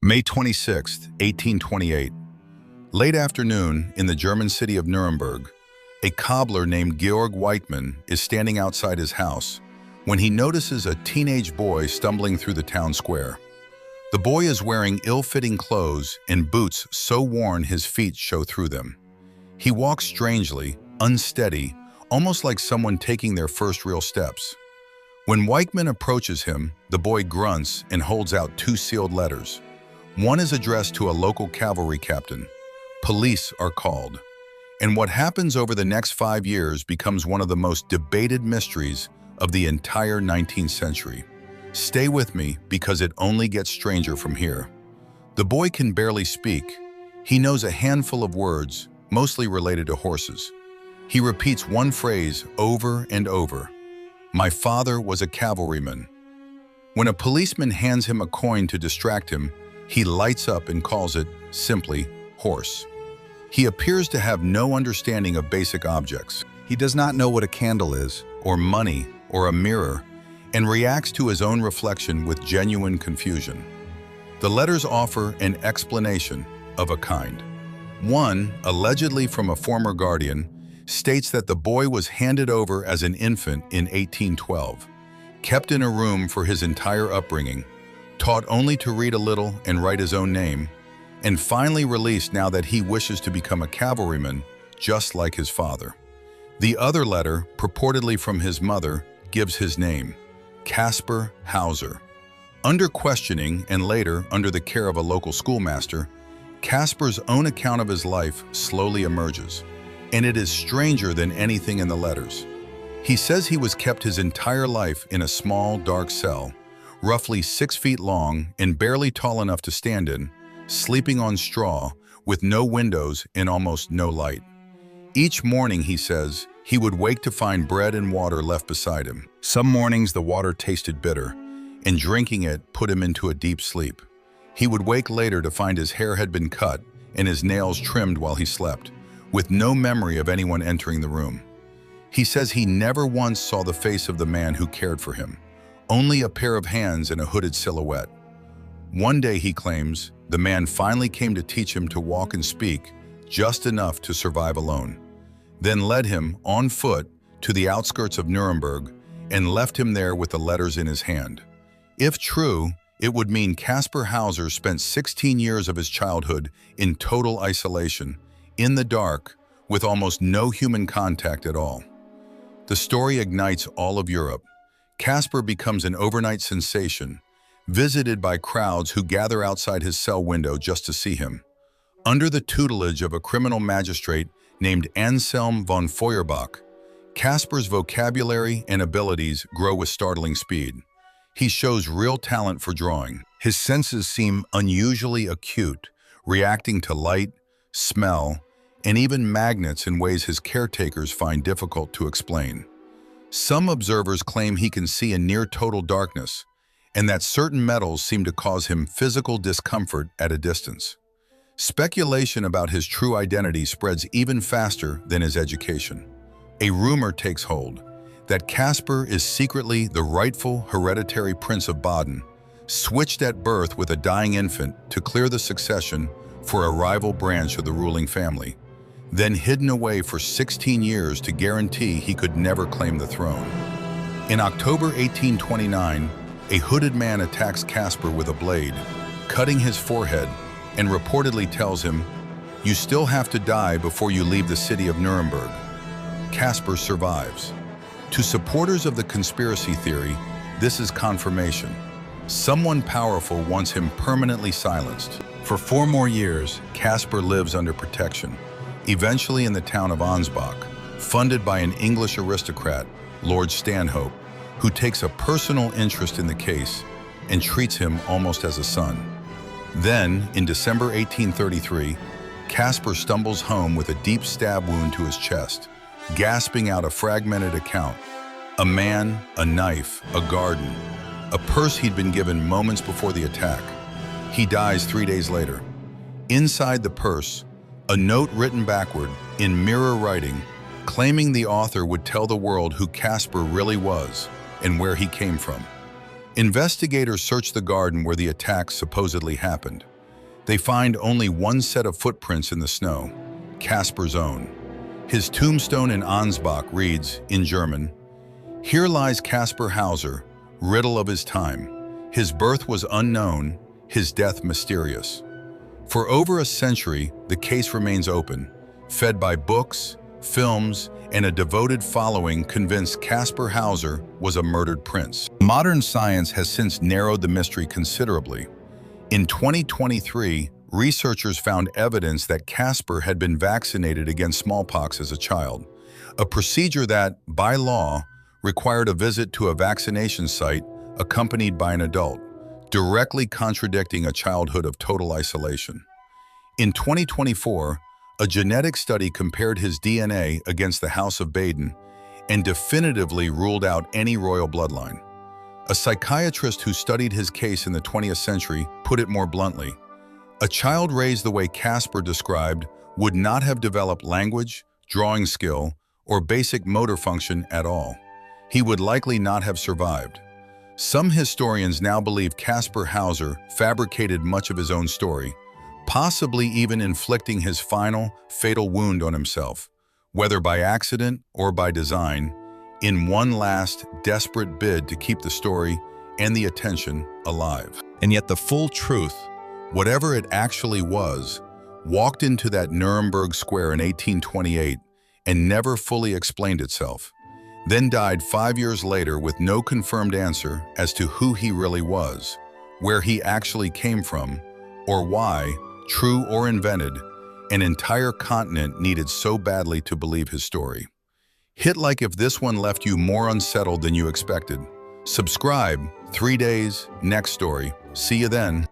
May 26, 1828. Late afternoon in the German city of Nuremberg, a cobbler named Georg Weitmann is standing outside his house when he notices a teenage boy stumbling through the town square. The boy is wearing ill-fitting clothes and boots so worn his feet show through them. He walks strangely, unsteady, almost like someone taking their first real steps. When Weitmann approaches him, the boy grunts and holds out two sealed letters. One is addressed to a local cavalry captain. Police are called. And what happens over the next 5 years becomes one of the most debated mysteries of the entire 19th century. Stay with me because it only gets stranger from here. The boy can barely speak. He knows a handful of words, mostly related to horses. He repeats one phrase over and over. "My father was a cavalryman." When a policeman hands him a coin to distract him, he lights up and calls it, simply, horse. He appears to have no understanding of basic objects. He does not know what a candle is, or money, or a mirror, and reacts to his own reflection with genuine confusion. The letters offer an explanation of a kind. One, allegedly from a former guardian, states that the boy was handed over as an infant in 1812, kept in a room for his entire upbringing, taught only to read a little and write his own name, and finally released now that he wishes to become a cavalryman, just like his father. The other letter, purportedly from his mother, gives his name, Kaspar Hauser. Under questioning, and later under the care of a local schoolmaster, Kaspar's own account of his life slowly emerges, and it is stranger than anything in the letters. He says he was kept his entire life in a small, dark cell, roughly 6 feet long and barely tall enough to stand in, sleeping on straw, with no windows and almost no light. Each morning, he says, he would wake to find bread and water left beside him. Some mornings the water tasted bitter, and drinking it put him into a deep sleep. He would wake later to find his hair had been cut and his nails trimmed while he slept, with no memory of anyone entering the room. He says he never once saw the face of the man who cared for him, only a pair of hands and a hooded silhouette. One day, he claims, the man finally came to teach him to walk and speak, just enough to survive alone, then led him, on foot, to the outskirts of Nuremberg and left him there with the letters in his hand. If true, it would mean Kaspar Hauser spent 16 years of his childhood in total isolation, in the dark, with almost no human contact at all. The story ignites all of Europe. Kaspar becomes an overnight sensation, visited by crowds who gather outside his cell window just to see him. Under the tutelage of a criminal magistrate named Anselm von Feuerbach, Kaspar's vocabulary and abilities grow with startling speed. He shows real talent for drawing. His senses seem unusually acute, reacting to light, smell, and even magnets in ways his caretakers find difficult to explain. Some observers claim he can see in near total darkness, and that certain metals seem to cause him physical discomfort at a distance. Speculation about his true identity spreads even faster than his education. A rumor takes hold that Kaspar is secretly the rightful hereditary prince of Baden, switched at birth with a dying infant to clear the succession for a rival branch of the ruling family, then hidden away for 16 years to guarantee he could never claim the throne. In October 1829, a hooded man attacks Kaspar with a blade, cutting his forehead, and reportedly tells him, "You still have to die before you leave the city of Nuremberg." Kaspar survives. To supporters of the conspiracy theory, this is confirmation. Someone powerful wants him permanently silenced. For 4 more years, Kaspar lives under protection, eventually in the town of Ansbach, funded by an English aristocrat, Lord Stanhope, who takes a personal interest in the case and treats him almost as a son. Then, in December 1833, Kaspar stumbles home with a deep stab wound to his chest, gasping out a fragmented account. A man, a knife, a garden, a purse he'd been given moments before the attack. He dies 3 days later. Inside the purse, a note written backward, in mirror writing, claiming the author would tell the world who Kaspar really was and where he came from. Investigators searched the garden where the attack supposedly happened. They find only one set of footprints in the snow, Kaspar's own. His tombstone in Ansbach reads, in German, "Here lies Kaspar Hauser, riddle of his time. His birth was unknown, his death mysterious." For over a century, the case remains open, fed by books, films, and a devoted following convinced Kaspar Hauser was a murdered prince. Modern science has since narrowed the mystery considerably. In 2023, researchers found evidence that Kaspar had been vaccinated against smallpox as a child, a procedure that, by law, required a visit to a vaccination site accompanied by an adult, directly contradicting a childhood of total isolation. In 2024, a genetic study compared his DNA against the House of Baden and definitively ruled out any royal bloodline. A psychiatrist who studied his case in the 20th century put it more bluntly. A child raised the way Kaspar described would not have developed language, drawing skill, or basic motor function at all. He would likely not have survived. Some historians now believe Kaspar Hauser fabricated much of his own story, possibly even inflicting his final, fatal wound on himself, whether by accident or by design, in one last, desperate bid to keep the story and the attention alive. And yet the full truth, whatever it actually was, walked into that Nuremberg square in 1828 and never fully explained itself, then died 5 years later with no confirmed answer as to who he really was, where he actually came from, or why, true or invented, an entire continent needed so badly to believe his story. Hit like if this one left you more unsettled than you expected. Subscribe, 3 days, next story. See you then.